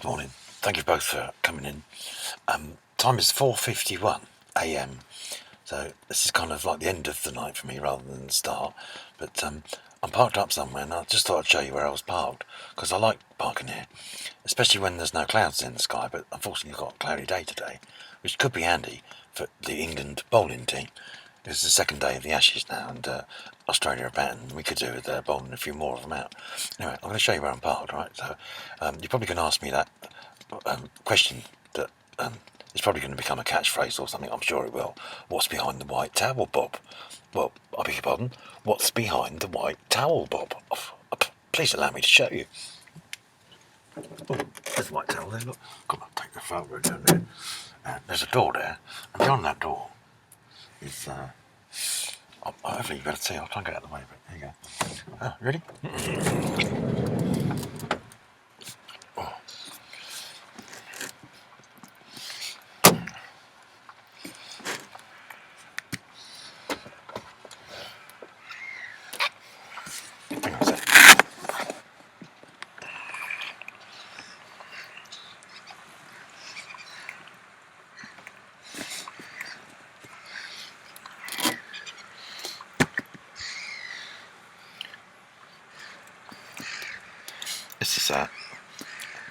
Good morning. Thank you both for coming in. Time is 4:51 a.m. So this is kind of like the end of the night for me rather than the start. But I'm parked up somewhere and I just thought I'd show you where I was parked because I like parking here, especially when there's no clouds in the sky. But unfortunately, we've got a cloudy day today, which could be handy for the England bowling team. It's the second day of the Ashes now, and Australia are batting. We could do with bowling a few more of them out. Anyway, I'm going to show you where I'm parked, right? So you're probably going to ask me that question that is probably going to become a catchphrase or something. I'm sure it will. What's behind the white towel, Bob? Well, I beg your pardon. What's behind the white towel, Bob? Please allow me to show you. Oh, there's a white towel there. Look, come on, take the photo down there. There's a door there, and behind that door is hopefully you better see. I'll try and get out of the way, but there you go. Oh, ready? Oh. Hang on a sec. This is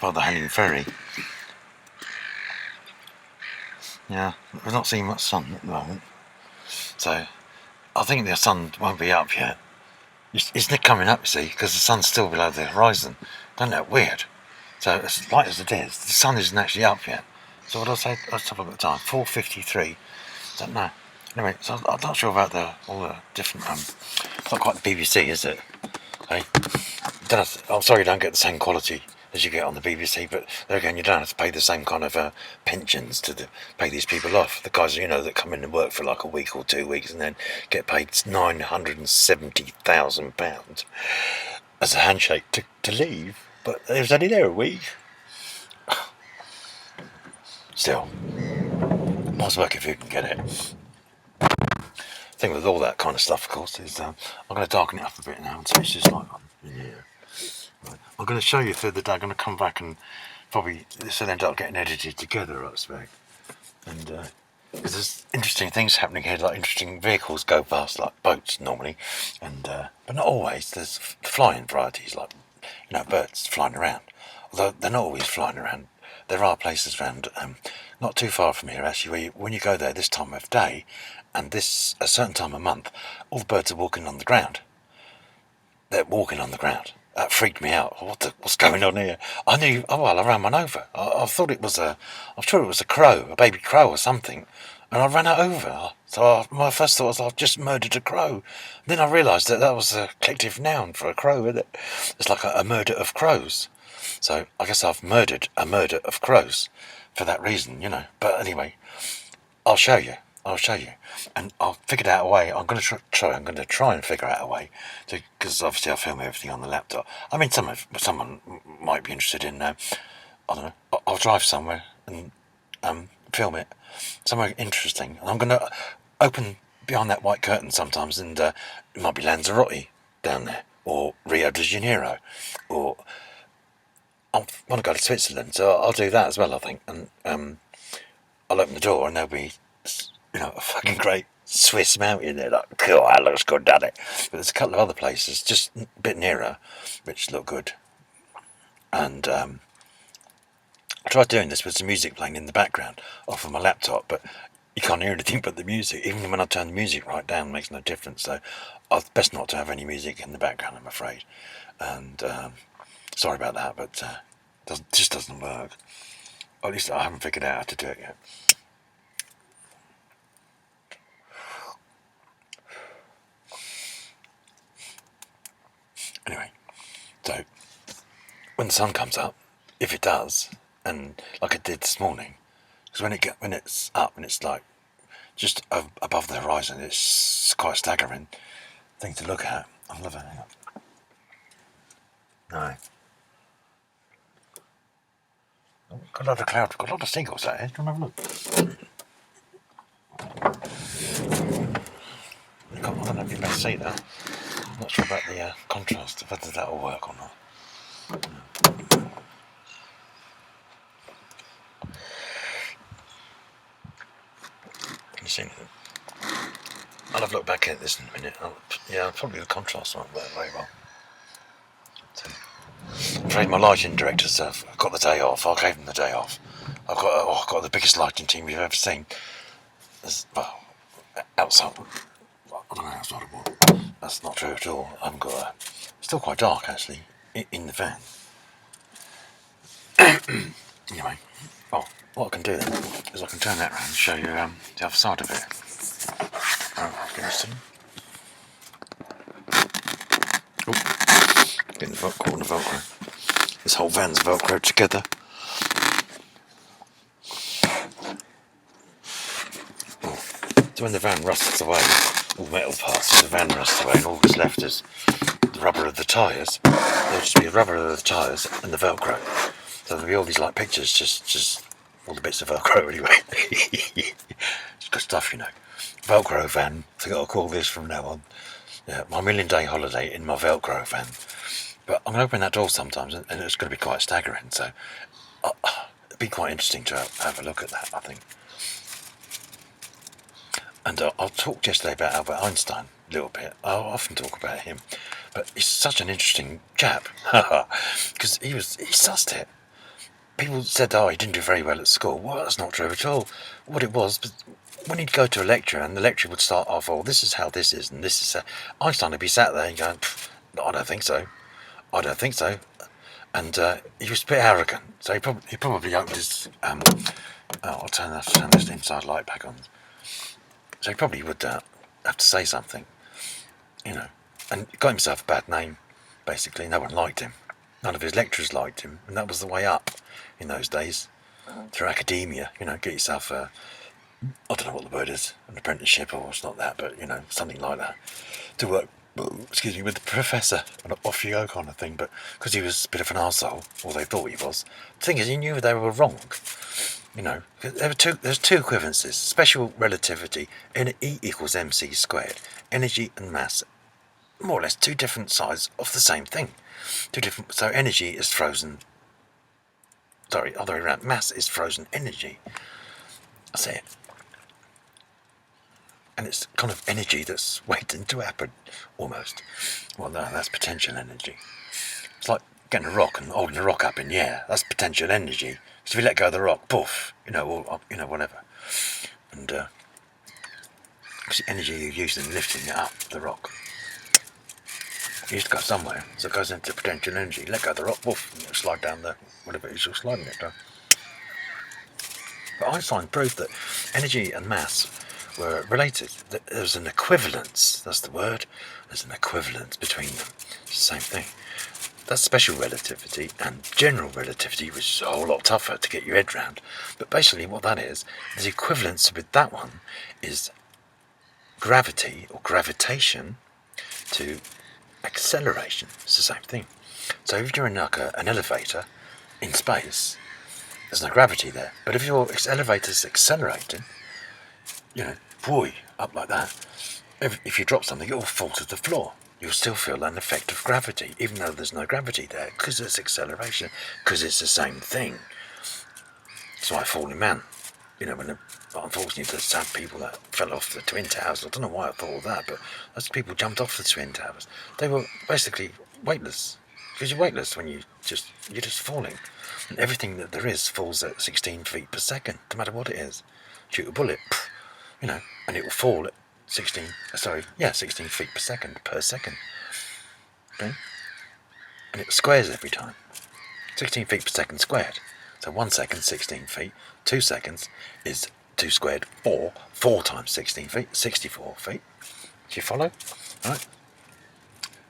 by the Hayling Ferry. Yeah, we're not seeing much sun at the moment, so I think the sun won't be up yet. It's not coming up, you see, because the sun's still below the horizon. Don't that weird? So as light as it is, the sun isn't actually up yet. So what did I say? Let's have a look at the time. 4:53. Don't know. Anyway, so I'm not sure about all the different. It's not quite the BBC, is it? Hey, I'm sorry you don't get the same quality as you get on the BBC, but there again, you don't have to pay the same kind of pensions to pay these people off. The guys, that come in and work for like a week or 2 weeks and then get paid £970,000 as a handshake to leave. But it was only there a week. Still, nice work if you can get it. The thing with all that kind of stuff, of course, is I'm going to darken it up a bit now and switch this light on in here. Right. I'm going to show you through the day. I'm going to come back and probably this will end up getting edited together, I expect. And because there's interesting things happening here, like interesting vehicles go past, like boats normally, and but not always. There's flying varieties, like birds flying around. Although they're not always flying around. There are places around, not too far from here actually, where when you go there this time of day, and this a certain time of month, all the birds are walking on the ground. They're walking on the ground. That freaked me out. What's going on here? I ran one over. I thought it was I'm sure it was a crow, a baby crow or something, and I ran it over. So my first thought was I've just murdered a crow. Then I realised that was a collective noun for a crow, isn't it? It's like a murder of crows. So I guess I've murdered a murder of crows for that reason, But anyway, I'll show you, and I'll figure out a way. I'm going to try and figure out a way because obviously I film everything on the laptop. I mean, someone might be interested in. I don't know. I'll drive somewhere and film it somewhere interesting. And I'm going to open behind that white curtain sometimes, and it might be Lanzarote down there, or Rio de Janeiro, or I want to go to Switzerland, so I'll do that as well, I think. And I'll open the door and there'll be, a fucking great Swiss mountain there. Like, cool, that looks good, doesn't it? But there's a couple of other places just a bit nearer which look good. And I tried doing this with some music playing in the background off of my laptop, but you can't hear anything but the music. Even when I turn the music right down, it makes no difference. So it's best not to have any music in the background, I'm afraid. And sorry about that, but just doesn't work. Or at least I haven't figured out how to do it yet. Anyway, so when the sun comes up, if it does, and like it did this morning, because when it's up and it's like just above the horizon, it's quite a staggering thing to look at. I love it. Hang on. No. Oh, got a lot of clouds, got a lot of seagulls out here. Do you want to have a look? I don't know if you can see that. I'm not sure about the contrast, whether that will work or not. seen it. I'll have a look back at this in a minute. Yeah, probably the contrast won't work very well. I'm afraid my lighting directors have got the day off. I gave them the day off. I've got the biggest lighting team you've ever seen. Well, outside. I don't know outside of what. That's not true at all. I haven't got it's still quite dark actually in the van. Anyway, well, what I can do then is I can turn that around and show you the other side of it. Can you see? Getting the Velcro. This whole van's Velcro together. So when the van rusts away, all metal parts of the van rust away, and all that's left is the rubber of the tyres. There'll just be the rubber of the tyres and the Velcro. So there'll be all these like pictures, just all the bits of Velcro anyway. It's good stuff, you know. Velcro van. I think I'll call this from now on. Yeah, my million-day holiday in my Velcro van. But I'm going to open that door sometimes, and it's going to be quite staggering. So it'd be quite interesting to have a look at that, I think. And I talked yesterday about Albert Einstein a little bit. I often talk about him, but he's such an interesting chap because he sussed it. People said, "Oh, he didn't do very well at school." Well, that's not true at all. What it was, but when he'd go to a lecture and the lecturer would start off, "Oh, this is how this is, and this is how," Einstein would be sat there and going, "I don't think so. I don't think so," and he was a bit arrogant. So he probably opened his. I'll turn this inside light back on. So he probably would have to say something, you know, and he got himself a bad name, basically. No one liked him. None of his lecturers liked him, and that was the way up in those days, through academia, you know, get yourself I don't know what the word is, an apprenticeship, or it's not that, but, you know, something like that, to work, with the professor, and off you go kind of thing, but because he was a bit of an arsehole, or they thought he was, the thing is, he knew they were wrong. You know, there's two equivalences: special relativity and E equals mc squared. Energy and mass, more or less two different sides of the same thing. So energy is frozen. Sorry, other way around. Mass is frozen energy. That's it. And it's kind of energy that's waiting to happen, almost. Well, no, that's potential energy. It's like getting a rock and holding a rock up in the air. That's potential energy. So if you let go of the rock, poof, you know, or whatever. And it's the energy you use in lifting it up, the rock. It used to go somewhere, so it goes into potential energy. Let go of the rock, poof, and it'll slide down the whatever it is you're sliding it down. But Einstein proved that energy and mass were related. There's an equivalence, that's the word. There's an equivalence between them. It's the same thing. That's special relativity, and general relativity, which is a whole lot tougher to get your head round. But basically what that is, the equivalence with that one is gravity or gravitation to acceleration. It's the same thing. So if you're in like an elevator in space, there's no gravity there. But if your elevator's accelerating, you know, boy, up like that, if you drop something, it'll fall to the floor. You'll still feel an effect of gravity, even though there's no gravity there, because it's acceleration, because it's the same thing. It's like Falling Man. You know, unfortunately there's sad people that fell off the Twin Towers. I don't know why I thought of that, but those people jumped off the Twin Towers. They were basically weightless, because you're weightless when you're just falling. And everything that there is falls at 16 feet per second, no matter what it is. Shoot a bullet, you know, and it will fall at 16 feet per second. Okay? And it squares every time. 16 feet per second squared. So 1 second, 16 feet. 2 seconds is 2 squared, 4. 4 times 16 feet, 64 feet. Do you follow? Alright.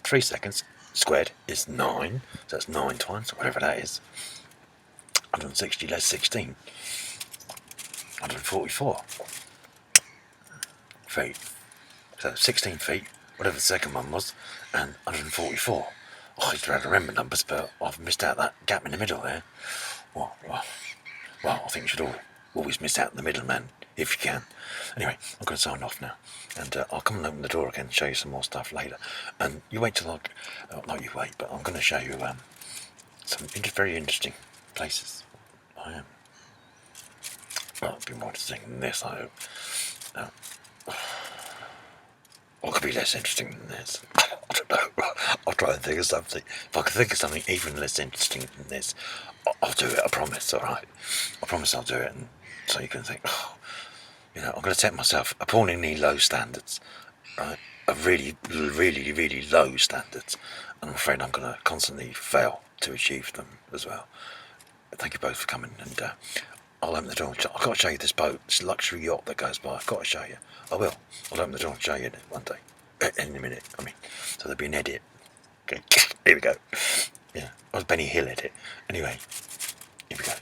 3 seconds squared is 9. So that's 9 times, whatever that is. 160 less 16. 144 feet. So 16 feet, whatever the second one was, and 144. I used to remember numbers, but I've missed out that gap in the middle there. Well, I think you should always miss out the middle, man, if you can. Anyway, I'm going to sign off now, and I'll come and open the door again and show you some more stuff later. And you wait till not you wait, but I'm going to show you some very interesting places. I am. Well, it'll be more interesting than this, I hope. What could be less interesting than this? I don't know. I'll try and think of something. If I can think of something even less interesting than this, I'll do it. I promise. All right. I promise I'll do it, and so you can think. Oh, I'm going to set myself appallingly low standards, right? A really, really, really low standards. And I'm afraid I'm going to constantly fail to achieve them as well. Thank you both for coming, and I'll open the door. I've got to show you this boat. It's a luxury yacht that goes by. I've got to show you. I will. I'll open the door and show you it one day. In a minute. I mean, so there'll be an edit. Okay. Here we go. Yeah. I was Benny Hill edit. Anyway, here we go.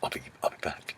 I'll be back.